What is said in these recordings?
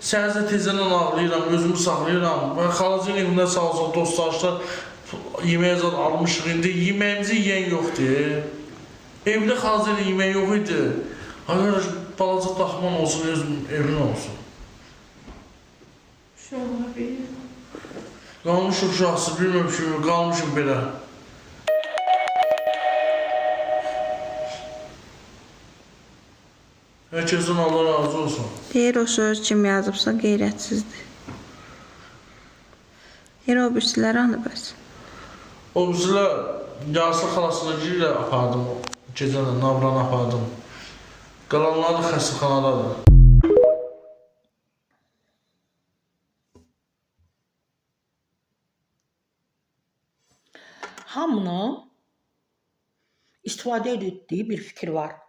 Sənsə tezdən ağlayıram, özümü saxlayıram. Və xalacın evində sağ olsun dostlar, yeməyə zad almışıq. İndi yeməyimizi yeyən yoxdur. Evdə xalacın yemək yox idi. Hayır, balaca daxman olsun, özüm evin olsun. Uşaqlar verir. Qalmışıq uşaqsız, bilməmişik, qalmışıq belə. Herkesin Allah razı olsun. Deyir o söz kim yazıbsa qeyrətsizdir. Deyir o birisilər hanı bəs? O bizlə Yasir xalasına girlə apardım. Gecələ Navranı apardım. Qalanları xəstəxanadadır. Hamının istifadə etdiyi bir fikir var.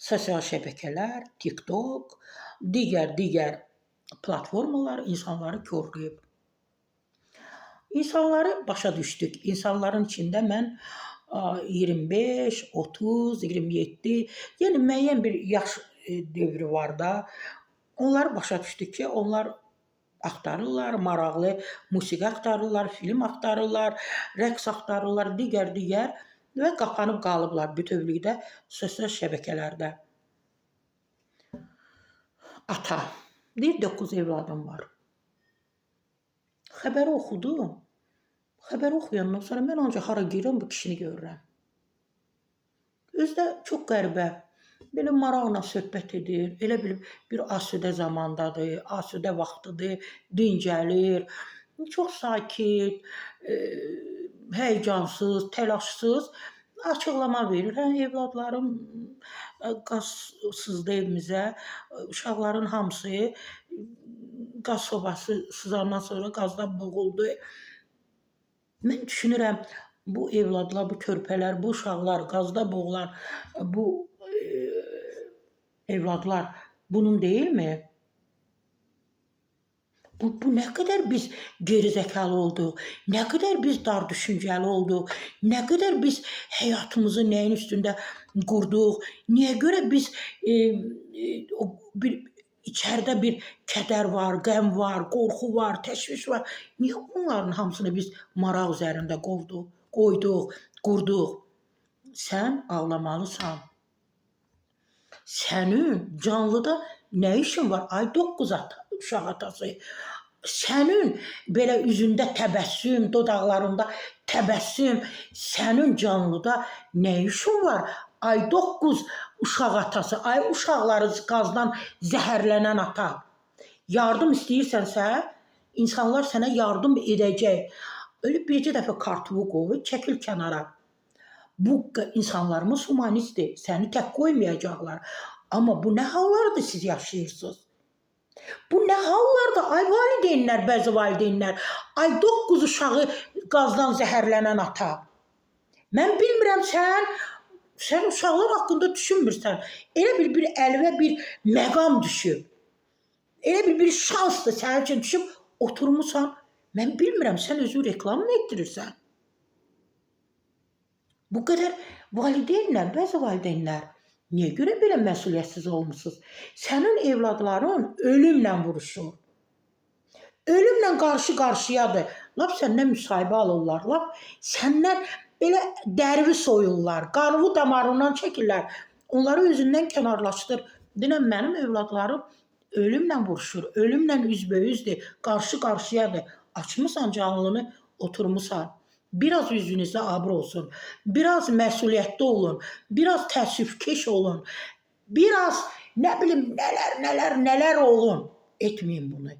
Sosial şəbəkələr, TikTok, digər platformalar insanları körləyib. İnsanları başa düşdük. İnsanların içində mən 25, 30, 27, yəni müəyyən bir yaş dövrü var da. Onları başa düşdük ki, onlar axtarırlar, maraqlı musiqi axtarırlar, film axtarırlar, rəqs axtarırlar, digər və qapanıb qalıblar bütövlükdə sosial şəbəkələrdə. Ata, deyir 9 evladım var. Xəbəri oxudum. Xəbəri oxuyandan sonra mən ancaq hara girəm bu kişini görürəm. Özdə çox qəribə, belə maraqla söhbət edir, elə bir asudə zamandadır, asudə vaxtıdır, dincəlir, çox sakit, həyəcansız, təlaşsız açıqlama verir. Hə, evladlarım qaz sızdı evimizə, uşaqların hamısı qaz sobası sızandan sonra qazdan boğuldu. Mən düşünürəm, bu evladlar, bu körpələr, bu uşaqlar, qazda boğulan bu evladlar bunun deyilmi? Bu nə qədər biz gerizəkalı olduq, nə qədər biz dar düşüncəli olduq, nə qədər biz həyatımızı nəyin üstündə qurduq, niyə görə biz içəridə bir kədər var, qəm var, qorxu var, təşviş var. Niyə onların hamısını biz maraq üzərində qoyduq, qurduq? Sən ağlamalısan. Sənin canlıda nə işin var? Ay 9 uşaq atası. Sənin belə üzündə təbəssüm, dodaqlarında təbəssüm, sənin canlıda nə işin var? Ay 9 uşaq atası, ay uşaqları qazdan zəhərlənən ata. Yardım istəyirsənsə, insanlar sənə yardım edəcək. Öyle bircə dəfə kartını qoy, çəkil kənara. Bu insanlarımız humanistdir, səni tək qoymayacaqlar. Amma bu nə hallardır siz yaşayırsınız? Bu nə hallarda ay valideynlər, bəzi valideynlər, ay 9 uşağı qazdan zəhərlənən ata. Mən bilmirəm sən uşaqlar haqqında düşünmürsən. Elə bir əlvə bir məqam düşüb. Elə bir şansdır sənin üçün düşüb oturmuşsan. Mən bilmirəm, sən özü reklamını etdirirsən. Bu qədər valideynlər, bəzi valideynlər niyə görə belə məsuliyyətsiz olmuşsunuz? Sənin evladların ölümlə vuruşur. Ölümlə qarşı-qarşıyadır. Lap səndən müsahibə alırlar. Lap səndən belə dərvi soyurlar. Qanıvı damarından çəkirlər. Onları özündən kənarlaşdır. Dinən mənim evladlarım ölümlə vuruşur. Ölümlə üzbəyüzdür. Qarşı-qarşıyadır. Açmısan canlını, oturmuşsan. Biraz yüzünüzdə abr olsun. Biraz məsuliyyətli olun. Biraz təəssüfkeş olun. Biraz nə bilim nələr olun. Etməyin bunu.